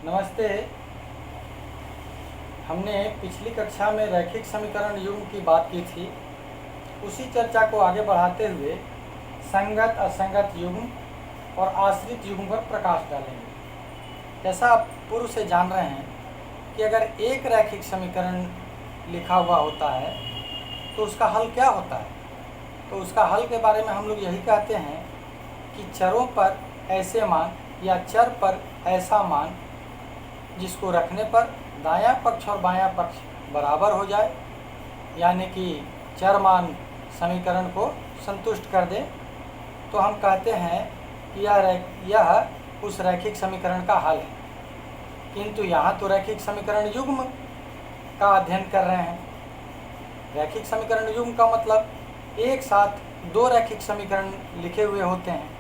नमस्ते। हमने पिछली कक्षा में रैखिक समीकरण युग्म की बात की थी। उसी चर्चा को आगे बढ़ाते हुए संगत असंगत युग्म और आश्रित युग्म पर प्रकाश डालेंगे। जैसा आप पूर्व से जान रहे हैं कि अगर एक रैखिक समीकरण लिखा हुआ होता है तो उसका हल क्या होता है। तो उसका हल के बारे में हम लोग यही कहते हैं कि चरों पर ऐसे मान या चर पर ऐसा मान जिसको रखने पर दायां पक्ष और बायां पक्ष बराबर हो जाए, यानी कि चर मान समीकरण को संतुष्ट कर दे, तो हम कहते हैं कि यह उस रैखिक समीकरण का हल है। किंतु यहाँ तो रैखिक समीकरण युग्म का अध्ययन कर रहे हैं। रैखिक समीकरण युग्म का मतलब एक साथ दो रैखिक समीकरण लिखे हुए होते हैं।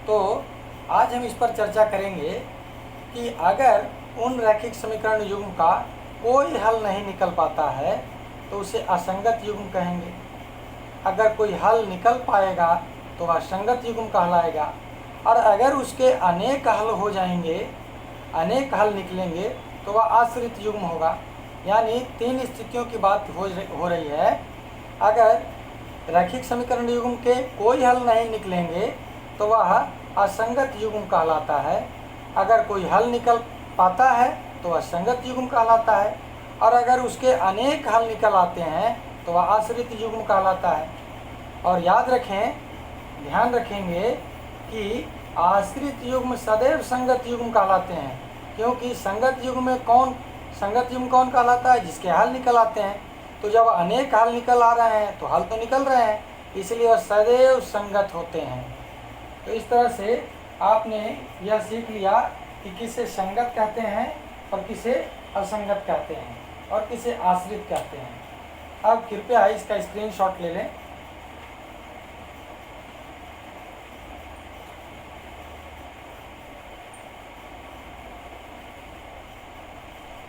तो आज हम इस पर चर्चा करेंगे कि अगर उन रैखिक समीकरण युग्म का कोई हल नहीं निकल पाता है तो उसे असंगत युग्म कहेंगे। अगर कोई हल निकल पाएगा तो वह संगत युग्म कहलाएगा। और अगर उसके अनेक हल हो जाएंगे, अनेक हल निकलेंगे, तो वह आश्रित युग्म होगा। यानी तीन स्थितियों की बात हो रही है। अगर रैखिक समीकरण युग्म के कोई हल नहीं निकलेंगे तो वह असंगत युग्म कहलाता है। अगर कोई हल निकल पाता है तो वह संगत युग्म कहलाता है। और अगर उसके अनेक हल निकल आते हैं तो वह आश्रित युग्म कहलाता है। और याद रखें, ध्यान रखेंगे कि आश्रित युग्म सदैव संगत युग्म कहलाते हैं, क्योंकि संगत युग्म कौन कहलाता है? जिसके हल निकल आते हैं। तो जब अनेक हल निकल आ रहे हैं तो हल तो निकल रहे हैं, इसलिए वह सदैव संगत होते हैं। तो इस तरह से आपने यह सीख लिया कि किसे संगत कहते हैं और किसे असंगत कहते हैं और किसे आश्रित कहते हैं। अब कृपया इसका स्क्रीनशॉट ले लें।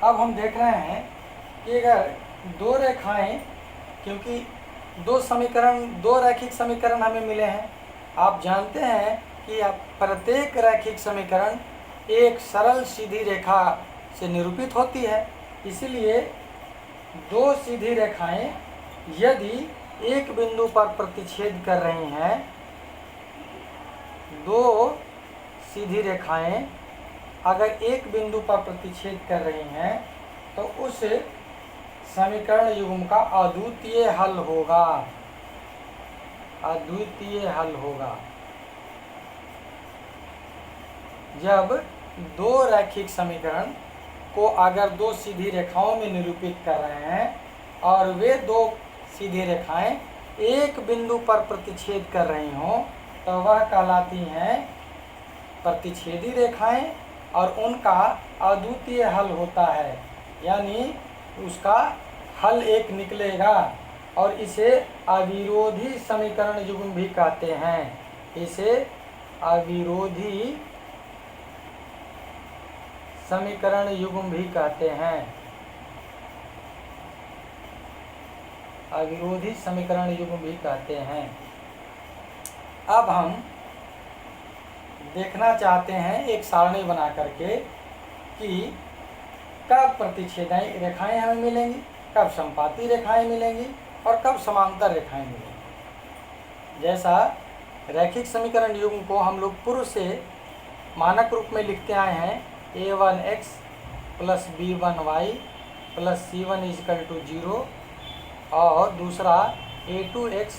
अब हम देख रहे हैं कि अगर दो रेखाएं, क्योंकि दो रैखिक समीकरण हमें मिले हैं। आप जानते हैं कि प्रत्येक रैखिक समीकरण एक सरल सीधी रेखा से निरूपित होती है। इसलिए दो सीधी रेखाएं यदि एक बिंदु पर प्रतिच्छेद कर रही हैं, दो सीधी रेखाएं अगर एक बिंदु पर प्रतिच्छेद कर रही हैं तो उस समीकरण युग्म का अद्वितीय हल होगा। अद्वितीय हल होगा जब दो रैखिक समीकरण को अगर दो सीधी रेखाओं में निरूपित कर रहे हैं और वे दो सीधी रेखाएं एक बिंदु पर प्रतिच्छेद कर रही हों, तो वह कहलाती हैं प्रतिच्छेदी रेखाएं और उनका अद्वितीय हल होता है। यानी उसका हल एक निकलेगा और इसे अविरोधी समीकरण युग्म भी कहते हैं। इसे अविरोधी समीकरण युग्म भी कहते हैं। अविरोधी समीकरण युग्म भी कहते हैं। अब हम देखना चाहते हैं एक सारणी बना करके कि कब प्रतिच्छेदी रेखाएं हमें मिलेंगी, कब संपाती रेखाएं मिलेंगी और कब समांतर रेखाएं मिलेंगी। जैसा रैखिक समीकरण युग्म को हम लोग पूर्व से मानक रूप में लिखते आए हैं, a1x plus b1y plus c1 is equal to 0 और दूसरा a2x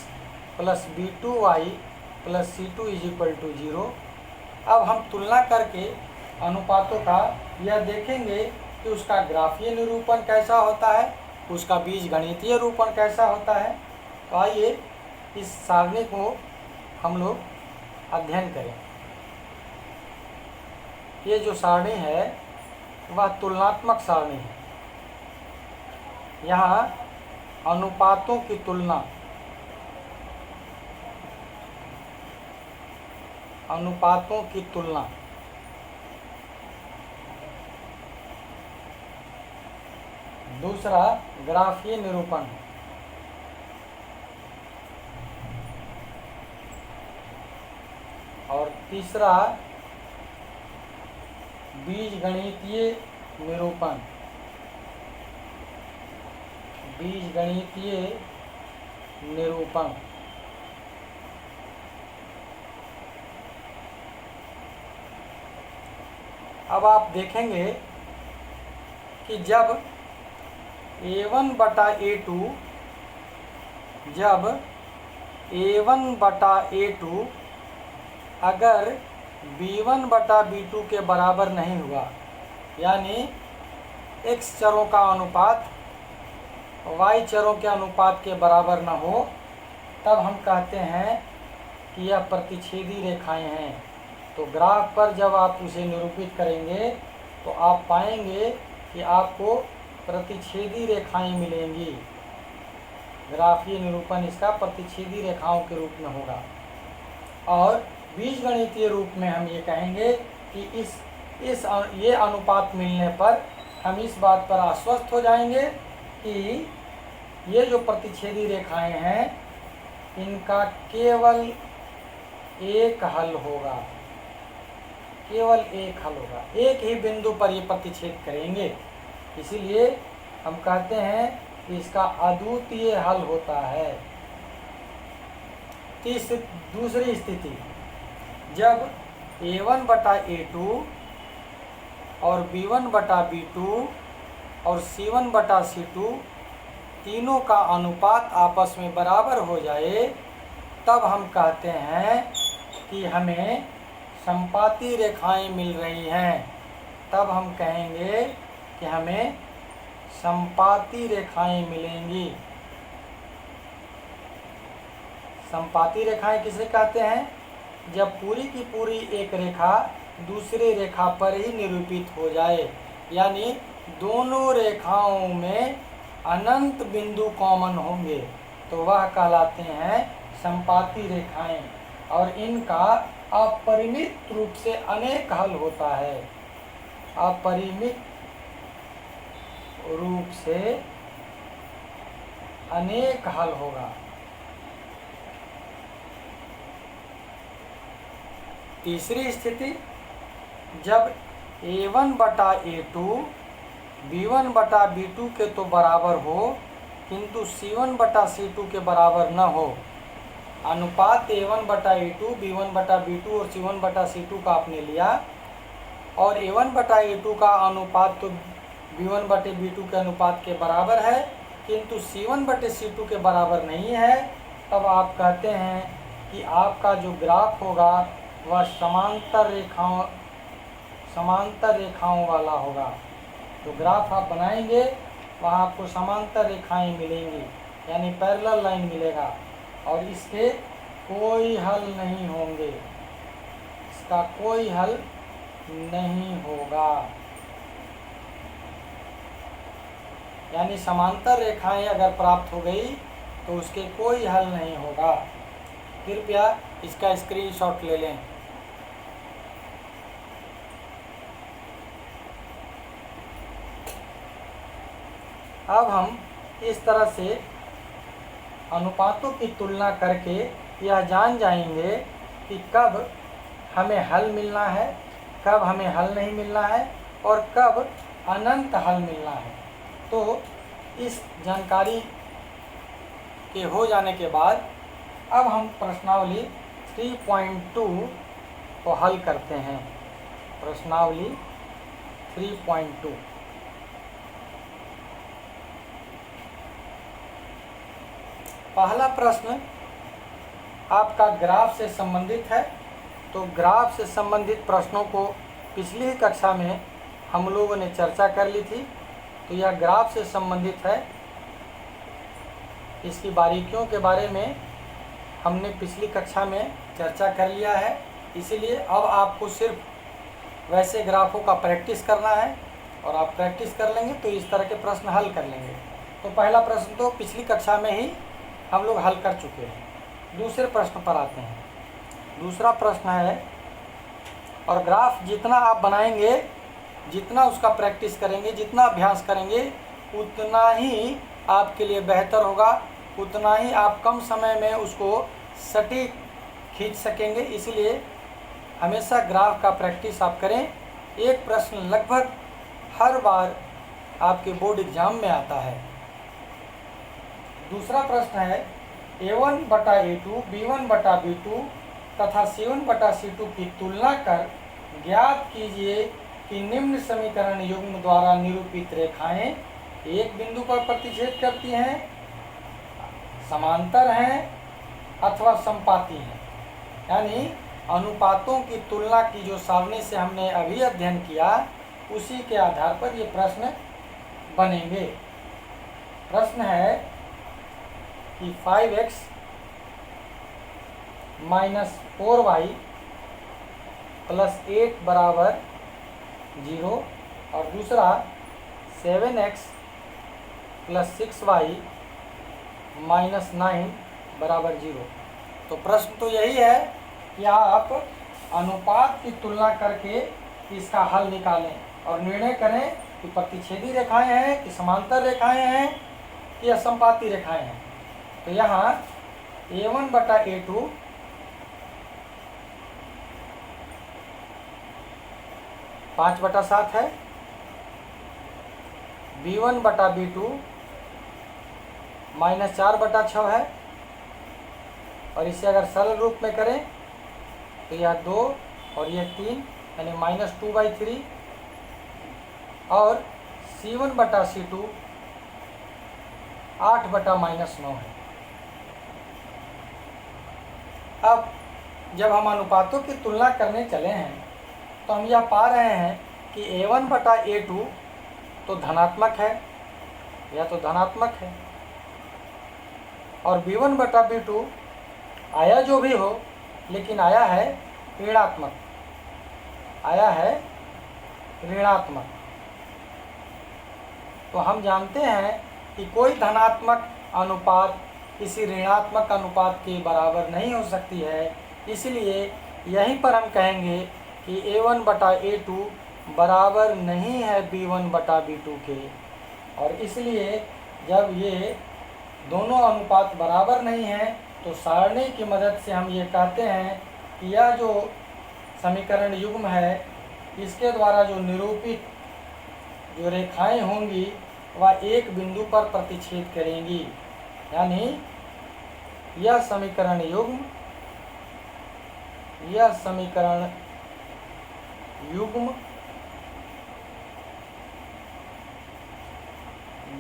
plus b2y plus c2 is equal to 0। अब हम तुलना करके अनुपातों का यह देखेंगे कि उसका ग्राफीय निरूपण कैसा होता है, उसका बीजगणितीय रूपण कैसा होता है। तो आइए इस सारणी को हम लोग अध्ययन करें। ये जो सारणी है वह तुलनात्मक सारणी है। यहाँ अनुपातों की तुलना, अनुपातों की तुलना दूसरा ग्राफीय निरूपण और तीसरा बीजगणितीय निरूपण। बीजगणितीय निरूपण। अब आप देखेंगे कि जब a1/a2 अगर b1/b2 के बराबर नहीं हुआ, यानी x चरों का अनुपात y चरों के अनुपात के बराबर न हो, तब हम कहते हैं कि यह प्रतिच्छेदी रेखाएं हैं। तो ग्राफ पर जब आप उसे निरूपित करेंगे तो आप पाएंगे कि आपको प्रतिच्छेदी रेखाएं मिलेंगी। ग्राफीय निरूपण इसका प्रतिच्छेदी रेखाओं के रूप में होगा। और बीजगणितीय रूप में हम ये कहेंगे कि ये अनुपात मिलने पर हम इस बात पर आश्वस्त हो जाएंगे कि ये जो प्रतिच्छेदी रेखाएं हैं इनका केवल एक हल होगा। केवल एक हल होगा, एक ही बिंदु पर ये प्रतिच्छेद करेंगे। इसीलिए हम कहते हैं कि इसका अद्वितीय हल होता है। दूसरी स्थिति, जब a1/a2 और b1/b2 और c1/c2 तीनों का अनुपात आपस में बराबर हो जाए, तब हम कहते हैं कि हमें संपाती रेखाएं मिल रही हैं। तब हम कहेंगे कि हमें संपाती रेखाएं मिलेंगी। संपाती रेखाएं किसे कहते हैं? जब पूरी की पूरी एक रेखा दूसरी रेखा पर ही निरूपित हो जाए, यानी दोनों रेखाओं में अनंत बिंदु कॉमन होंगे, तो वह कहलाते हैं संपाती रेखाएं। और इनका अपरिमित रूप से अनेक हल होता है। अपरिमित रूप से अनेक हल होगा। तीसरी स्थिति, जब a1/a2 b1/b2 के तो बराबर हो किंतु c1/c2 के बराबर न हो। अनुपात a1/a2 b1/b2 और c1/c2 का आपने लिया, और a1/a2 का अनुपात तो b1/b2 के अनुपात के बराबर है किंतु c1/c2 के बराबर नहीं है। तब आप कहते हैं कि आपका जो ग्राफ होगा वह समांतर रेखाओं वाला होगा। जो ग्राफ आप बनाएंगे वहाँ आपको समांतर रेखाएं मिलेंगी, यानी पैरेलल लाइन मिलेगा, और इसके कोई हल नहीं होंगे। इसका कोई हल नहीं होगा। यानी समांतर रेखाएं अगर प्राप्त हो गई तो उसके कोई हल नहीं होगा। कृपया इसका स्क्रीनशॉट ले लें। अब हम इस तरह से अनुपातों की तुलना करके यह जान जाएंगे कि कब हमें हल मिलना है, कब हमें हल नहीं मिलना है, और कब अनंत हल मिलना है। तो इस जानकारी के हो जाने के बाद अब हम प्रश्नावली 3.2 को हल करते हैं। प्रश्नावली 3.2। पहला प्रश्न आपका ग्राफ से संबंधित है। तो ग्राफ से संबंधित प्रश्नों को पिछली ही कक्षा में हम लोगों ने चर्चा कर ली थी। तो यह ग्राफ से संबंधित है। इसकी बारीकियों के बारे में हमने पिछली कक्षा में चर्चा कर लिया है। इसीलिए अब आपको सिर्फ वैसे ग्राफों का प्रैक्टिस करना है, और आप प्रैक्टिस कर लेंगे तो इस तरह के प्रश्न हल कर लेंगे। तो पहला प्रश्न तो पिछली कक्षा में ही हम लोग हल कर चुके हैं। दूसरे प्रश्न पर आते हैं। दूसरा प्रश्न है, और ग्राफ जितना आप बनाएंगे, जितना उसका प्रैक्टिस करेंगे, जितना अभ्यास करेंगे, उतना ही आपके लिए बेहतर होगा, उतना ही आप कम समय में उसको सटीक खींच सकेंगे। इसलिए हमेशा ग्राफ का प्रैक्टिस आप करें एक प्रश्न लगभग हर बार आपके बोर्ड एग्जाम में आता है। दूसरा प्रश्न है A1/A2, B1/B2 तथा C1/C2 की तुलना कर ज्ञात कीजिए कि निम्न समीकरण युग्म द्वारा निरूपित रेखाएं एक बिंदु पर प्रतिच्छेद करती हैं, समांतर हैं अथवा समपाती हैं। यानी अनुपातों की तुलना की जो सारणी से हमने अभी अध्ययन किया उसी के आधार पर ये प्रश्न बनेंगे। प्रश्न है कि 5x - 4y + 8 बराबर 0 और दूसरा 7x + 6y - 9 बराबर 0। तो प्रश्न तो यही है कि आप अनुपात की तुलना करके इसका हल निकालें और निर्णय करें कि प्रतिच्छेदी रेखाएं हैं कि समांतर रेखाएं हैं कि असमपाती रेखाएं हैं। तो यहाँ A1/A2 5/7 है, B1/B2 -4/6 है और इसे अगर सरल रूप में करें तो यह 2 और यह 3 यानी -2/3 और C1/C2 8/-9 है। अब जब हम अनुपातों की तुलना करने चले हैं तो हम यह पा रहे हैं कि A1/A2 तो धनात्मक है, यह तो धनात्मक है, और B1/B2 आया जो भी हो लेकिन आया है ऋणात्मक, आया है ऋणात्मक। तो हम जानते हैं कि कोई धनात्मक अनुपात किसी ऋणात्मक अनुपात के बराबर नहीं हो सकती है, इसलिए यहीं पर हम कहेंगे कि A1/A2 बराबर नहीं है B1/B2 के। और इसलिए जब ये दोनों अनुपात बराबर नहीं हैं तो सारणी की मदद से हम ये कहते हैं कि यह जो समीकरण युग्म है इसके द्वारा जो निरूपित जो रेखाएं होंगी वह एक बिंदु पर प्रतिच्छेद करेंगी। यानी यह समीकरण युग्म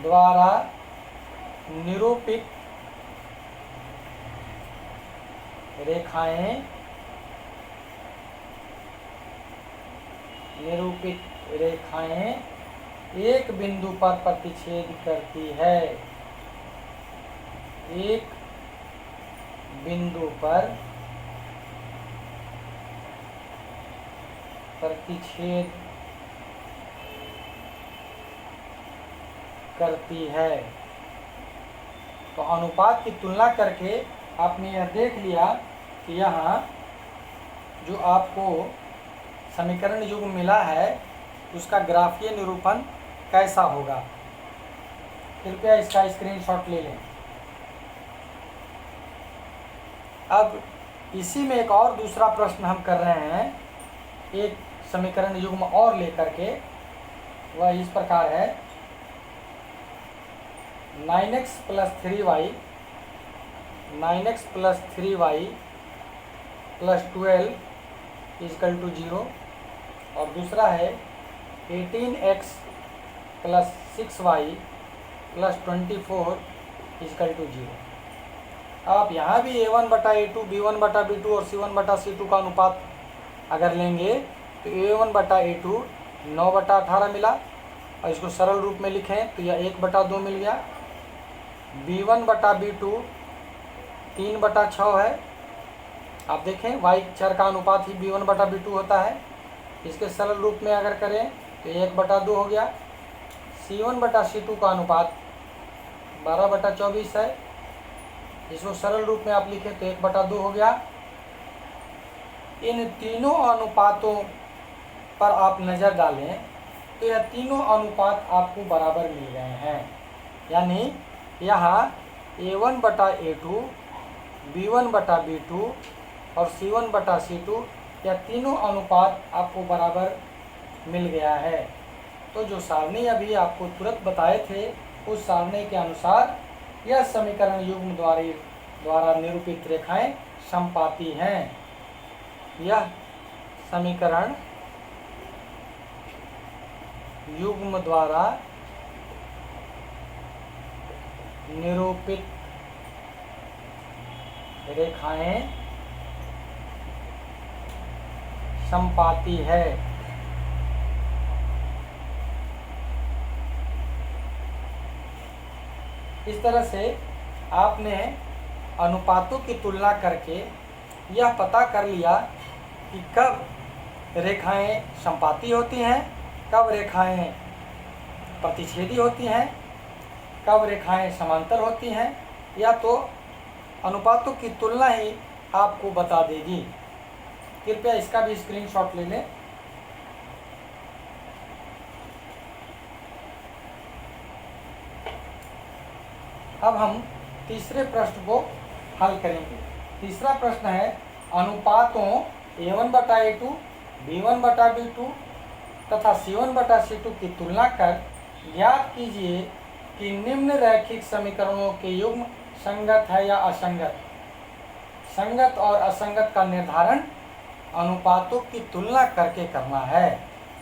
द्वारा निरूपित रेखाएं एक बिंदु पर प्रतिच्छेद करती है, एक बिंदु पर प्रतिच्छेद करती है। तो अनुपात की तुलना करके आपने यह देख लिया कि यहाँ जो आपको समीकरण युग्म मिला है उसका ग्राफीय निरूपण कैसा होगा। कृपया इसका स्क्रीनशॉट ले लें। अब इसी में एक और दूसरा प्रश्न हम कर रहे हैं, एक समीकरण युग्म और लेकर के। वह इस प्रकार है 9x + 3y + 12 = 0 और दूसरा है 18x + 6y + 24 = 0। आप यहाँ भी A1/A2, B1/B2 और C1/C2 का अनुपात अगर लेंगे तो A1/A2 9/18 मिला और इसको सरल रूप में लिखें तो यह 1/2 मिल गया। B1/B2 3/6 है। आप देखें y चर का अनुपात ही B1/B2 होता है, इसके सरल रूप में अगर करें तो 1/2 हो गया। C1/C2 का अनुपात 12/24 है, इसको सरल रूप में आप लिखें तो 1/2 हो गया। इन तीनों अनुपातों पर आप नज़र डालें तो यह तीनों अनुपात आपको बराबर मिल गए हैं। यानी यहाँ A1/A2, B1/B2 और C1/C2 यह तीनों अनुपात आपको बराबर मिल गया है। तो जो सारणी अभी आपको तुरंत बताए थे उस सारणी के अनुसार यह समीकरण युग्म द्वारा निरूपित रेखाएं समपाती हैं। यह समीकरण युग्म द्वारा निरूपित रेखाएं समपाती है। इस तरह से आपने अनुपातों की तुलना करके यह पता कर लिया कि कब रेखाएं समपाती होती हैं, कब रेखाएं प्रतिच्छेदी होती हैं, कब रेखाएं समांतर होती हैं, या तो अनुपातों की तुलना ही आपको बता देगी। कृपया इसका भी स्क्रीनशॉट ले लें। अब हम तीसरे प्रश्न को हल करेंगे। तीसरा प्रश्न है अनुपातों A1/A2, B1/B2 तथा C1/C2 की तुलना कर ज्ञात कीजिए कि निम्न रैखिक समीकरणों के युग्म संगत है या असंगत। संगत और असंगत का निर्धारण अनुपातों की तुलना करके करना है।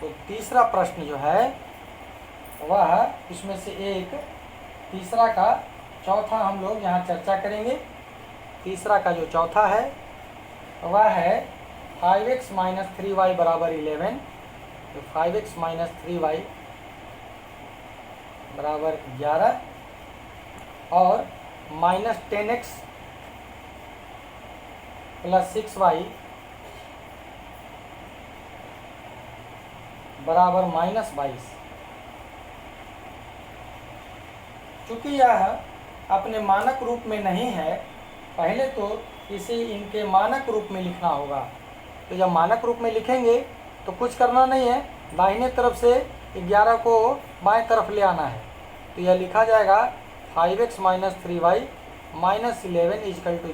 तो तीसरा प्रश्न जो है वह इसमें से एक तीसरा का चौथा हम लोग यहाँ चर्चा करेंगे। तीसरा का जो चौथा है वह है 5x - 3y = 11। तो 5x - 3y = 11 और -10x + 6y = -22। चूँकि यह अपने मानक रूप में नहीं है, पहले तो इसे इनके मानक रूप में लिखना होगा। तो जब मानक रूप में लिखेंगे तो कुछ करना नहीं है, दाहिने तरफ से 11 को बाएं तरफ ले आना है। तो यह लिखा जाएगा 5x - 3y - 11 =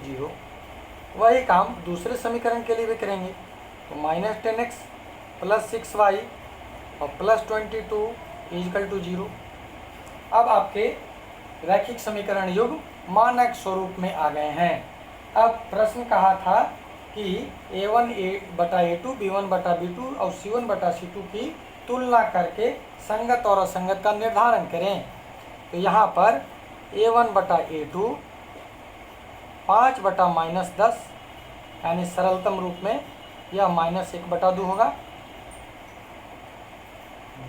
0। वही काम दूसरे समीकरण के लिए भी करेंगे। तो -10x + 6y और +22 = 0। अब आपके रैखिक समीकरण युग्म मानक स्वरूप में आ गए हैं। अब प्रश्न कहा था कि A1/A2, B1/B2 और C1/C2 की तुलना करके संगत और असंगत का निर्धारण करें। तो यहाँ पर A1/A2 5/-10 यानी सरलतम रूप में यह -1/2 होगा।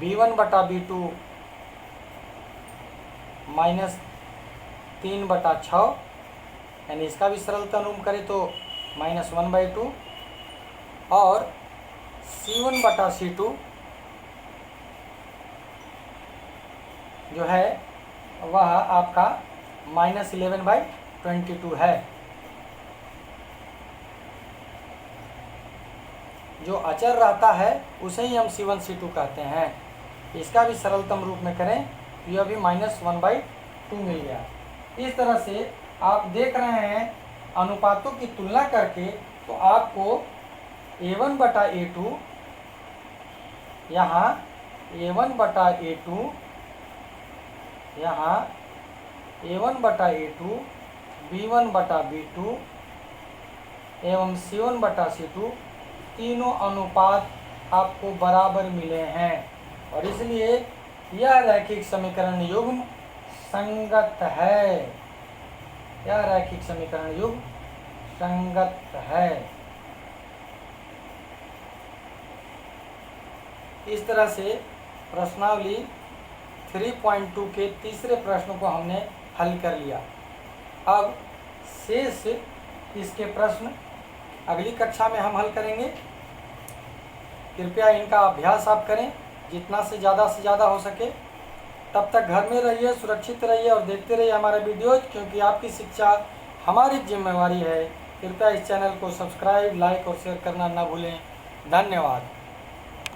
B1/B2 -3/6 यानी इसका भी सरलतम रूप करें तो -1/2 और C1/C2 जो है वह आपका -11/22 है। जो अचर रहता है उसे ही हम C1/C2 कहते हैं। इसका भी सरलतम रूप में करें तो यह भी -1/2 मिल गया। इस तरह से आप देख रहे हैं अनुपातों की तुलना करके, तो आपको A1/A2 यहाँ A1/A2 यहाँ A1/A2 B1/B2 एवं C1/C2 तीनों अनुपात आपको बराबर मिले हैं और इसलिए यह रैखिक समीकरण युग्म संगत है। यह रैखिक समीकरण युग्म संगत है। इस तरह से प्रश्नावली 3.2 के तीसरे प्रश्न को हमने हल कर लिया। अब शेष इसके प्रश्न अगली कक्षा में हम हल करेंगे। कृपया इनका अभ्यास आप करें जितना से ज़्यादा हो सके। तब तक घर में रहिए, सुरक्षित रहिए और देखते रहिए हमारे वीडियोज, क्योंकि आपकी शिक्षा हमारी जिम्मेवारी है। कृपया इस चैनल को सब्सक्राइब, लाइक और शेयर करना न भूलें। धन्यवाद।